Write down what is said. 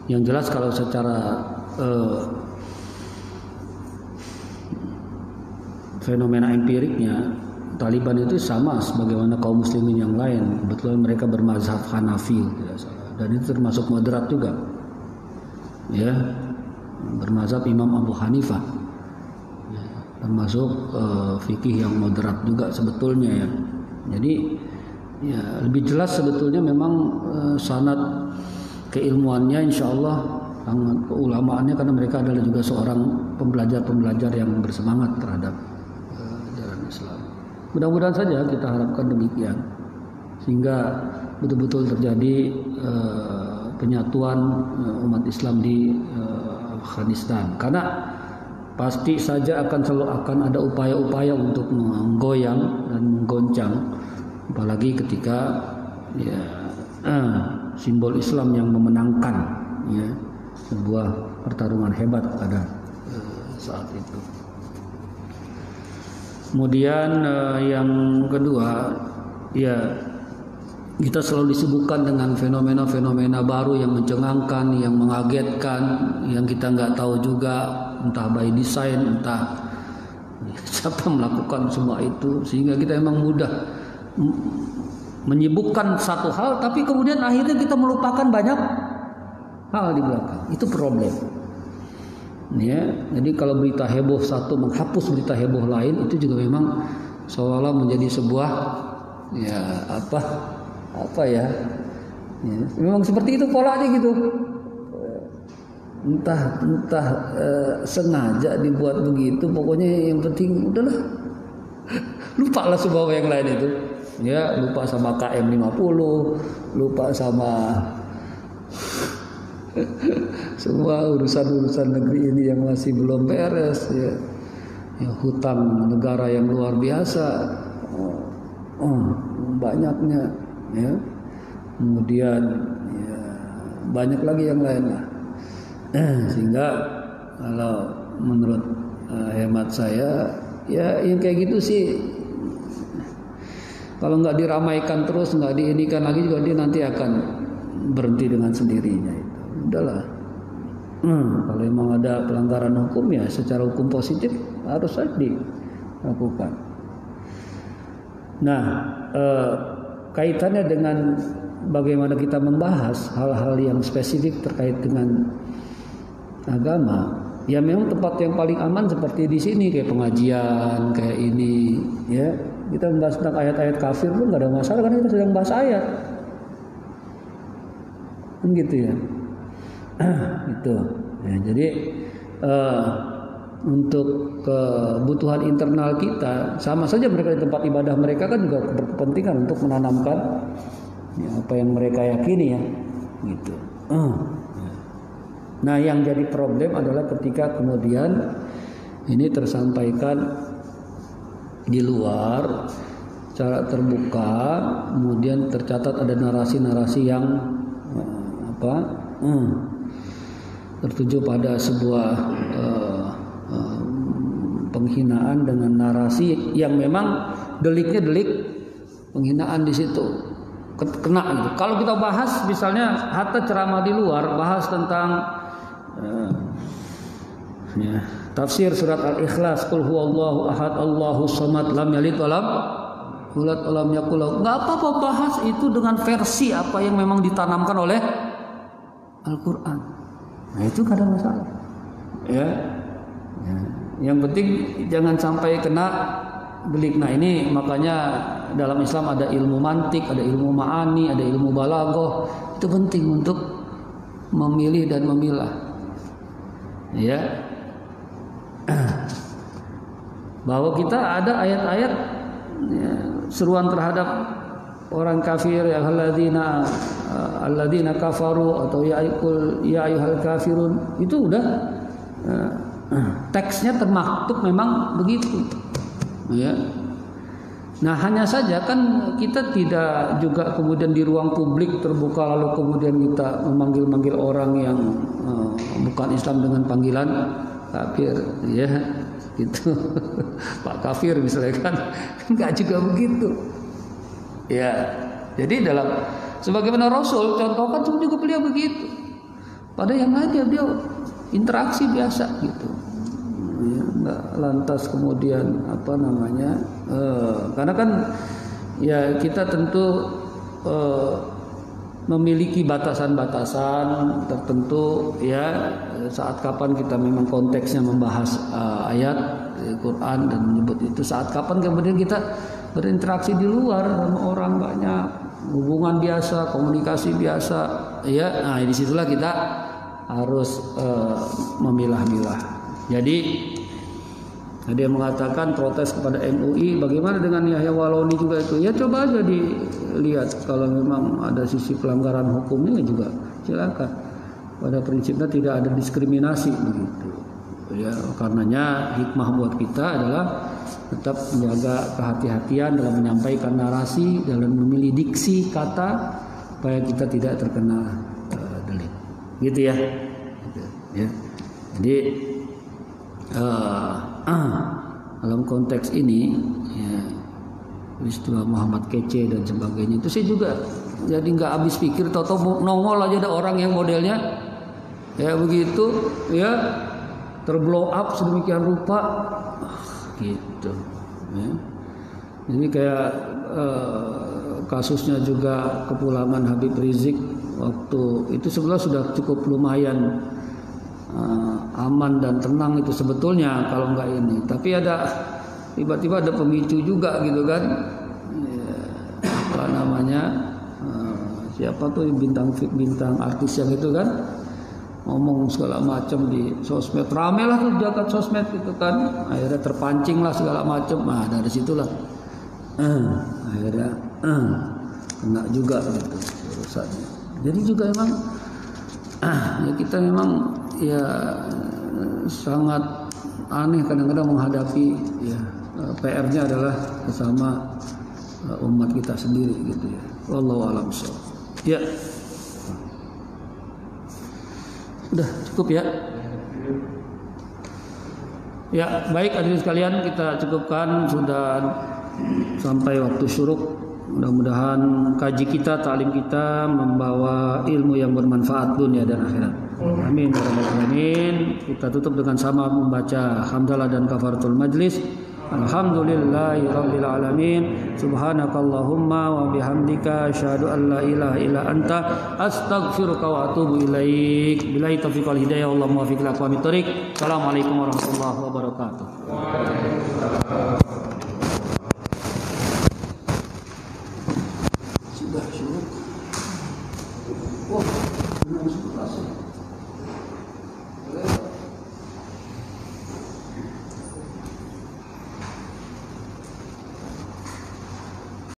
Yang jelas kalau secara fenomena empiriknya, Taliban itu sama sebagaimana kaum muslimin yang lain. Kebetulan mereka bermazhab Hanafi, tidak salah. Dan itu termasuk moderat juga, ya, bermazhab Imam Abu Hanifah, ya, termasuk fikih yang moderat juga sebetulnya, ya. Jadi ya lebih jelas sebetulnya memang sanad keilmuannya insya Allah, sangat keulamaannya, karena mereka adalah juga seorang pembelajar yang bersemangat terhadap ajaran Islam. Mudah-mudahan saja kita harapkan demikian, sehingga betul-betul terjadi penyatuan umat Islam di Afghanistan. Karena pasti saja akan ada upaya-upaya untuk menggoyang dan menggoncang, apalagi ketika ya simbol Islam yang memenangkan, ya, sebuah pertarungan hebat pada saat itu. Kemudian yang kedua, ya, kita selalu disibukkan dengan fenomena-fenomena baru yang mencengangkan, yang mengagetkan, yang kita nggak tahu juga, entah by design, entah siapa melakukan semua itu, sehingga kita emang mudah menyibukkan satu hal, tapi kemudian akhirnya kita melupakan banyak hal di belakang. Itu problem. Ya, jadi kalau berita heboh satu menghapus berita heboh lain, itu juga memang seolah menjadi sebuah ya apa ya, memang seperti itu polanya gitu. Entah sengaja dibuat begitu, pokoknya yang penting udahlah, lupalah semua yang lain itu. Ya, lupa sama KM 50, lupa sama semua urusan-urusan negeri ini yang masih belum beres, ya. Ya, hutang negara yang luar biasa, banyaknya, ya. Kemudian ya, banyak lagi yang lain lah. Sehingga kalau menurut hemat saya, ya yang kayak gitu sih, kalau nggak diramaikan terus, nggak diinikan lagi juga, dia nanti akan berhenti dengan sendirinya. Itu udahlah. Kalau memang ada pelanggaran hukum, ya secara hukum positif harus saja dilakukan. Nah, kaitannya dengan bagaimana kita membahas hal-hal yang spesifik terkait dengan agama, ya memang tempat yang paling aman seperti di sini, kayak pengajian, kayak ini, ya. Kita membahas tentang ayat-ayat kafir pun nggak ada masalah, karena kita sedang bahas ayat, gitu ya. Itu. Ya, jadi untuk kebutuhan internal kita, sama saja mereka di tempat ibadah mereka kan juga berkepentingan untuk menanamkan ya, apa yang mereka yakini, ya, gitu. Nah, yang jadi problem adalah ketika kemudian ini tersampaikan di luar secara terbuka, kemudian tercatat ada narasi-narasi yang tertuju pada sebuah penghinaan dengan narasi yang memang deliknya delik penghinaan di situ, kena gitu. Kalau kita bahas misalnya hatta ceramah di luar bahas tentang ya, tafsir surat Al-Ikhlas, qul huwallahu ahad Allahu samad lam yalid walam yulad walam yakul lahu, enggak apa-apa bahas itu dengan versi apa yang memang ditanamkan oleh Al-Qur'an. Nah, itu gak ada masalah. Ya. Yang penting jangan sampai kena delik. Nah, ini makanya dalam Islam ada ilmu mantik, ada ilmu ma'ani, ada ilmu balaghah. Itu penting untuk memilih dan memilah. Ya. Bahwa kita ada ayat-ayat ya, seruan terhadap orang kafir, ya alladzina kafaru atau ya ayyuhal kafirun, itu udah teksnya termaktub memang begitu, ya. Nah, hanya saja kan kita tidak juga kemudian di ruang publik terbuka lalu kemudian kita memanggil-manggil orang yang bukan Islam dengan panggilan kafir, ya, gitu. Pak kafir misalnya kan, enggak juga begitu. Ya, jadi dalam sebagaimana Rasul contohkan juga beliau begitu. Pada yang lainnya dia interaksi biasa gitu. Ya, nggak lantas kemudian apa namanya? Karena kan ya kita tentu memiliki batasan-batasan tertentu ya, saat kapan kita memang konteksnya membahas ayat Quran dan menyebut itu, saat kapan kemudian kita berinteraksi di luar sama orang banyak, hubungan biasa, komunikasi biasa ya. Nah, disitulah kita harus memilah-milah. Jadi ada yang mengatakan protes kepada MUI, bagaimana dengan Yahya Waloni juga itu? Ya coba aja dilihat, kalau memang ada sisi pelanggaran hukumnya juga silakan. Pada prinsipnya tidak ada diskriminasi begitu. Ya, karenanya hikmah buat kita adalah tetap menjaga kehati-hatian dalam menyampaikan narasi, dalam memilih diksi kata supaya kita tidak terkena delik. Gitu ya. Ya. Jadi dalam konteks ini ya, istilah Muhammad kece dan sebagainya itu saya juga jadi nggak habis pikir, tahu-tahu nongol aja ada orang yang modelnya ya begitu ya, terblow up sedemikian rupa gitu ya. Ini kayak kasusnya juga kepulangan Habib Rizik waktu itu sebenarnya sudah cukup lumayan aman dan tenang itu sebetulnya kalau nggak ini, tapi ada tiba-tiba ada pemicu juga gitu kan ya, apa namanya siapa tuh bintang artis yang itu kan ngomong segala macam di sosmed, rame lah tuh jagat sosmed gitu kan, akhirnya terpancing lah segala macam. Nah dari situlah akhirnya kena juga gitu urusannya. Jadi juga emang ya kita memang ya sangat aneh kadang-kadang menghadapi ya PR-nya adalah bersama umat kita sendiri gitu ya. Wallahu a'lam bishawab. Ya. Udah cukup ya. Ya, baik hadirin sekalian, kita cukupkan, sudah sampai waktu syuruk. Mudah-mudahan kaji kita, ta'lim kita membawa ilmu yang bermanfaat dunia dan akhirat. Amin ya rabbal alamin. Kita tutup dengan sama membaca hamdalah dan kafaratul majlis. Alhamdulillahirabbil alamin. Subhanakallahumma wa bihamdika asyhadu an la ilaha illa anta astaghfiruka wa atubu ilaik. Billahi taufiq wal hidayah, Allahumma waffiq ila aqwamit thoriq. Assalamualaikum warahmatullahi wabarakatuh.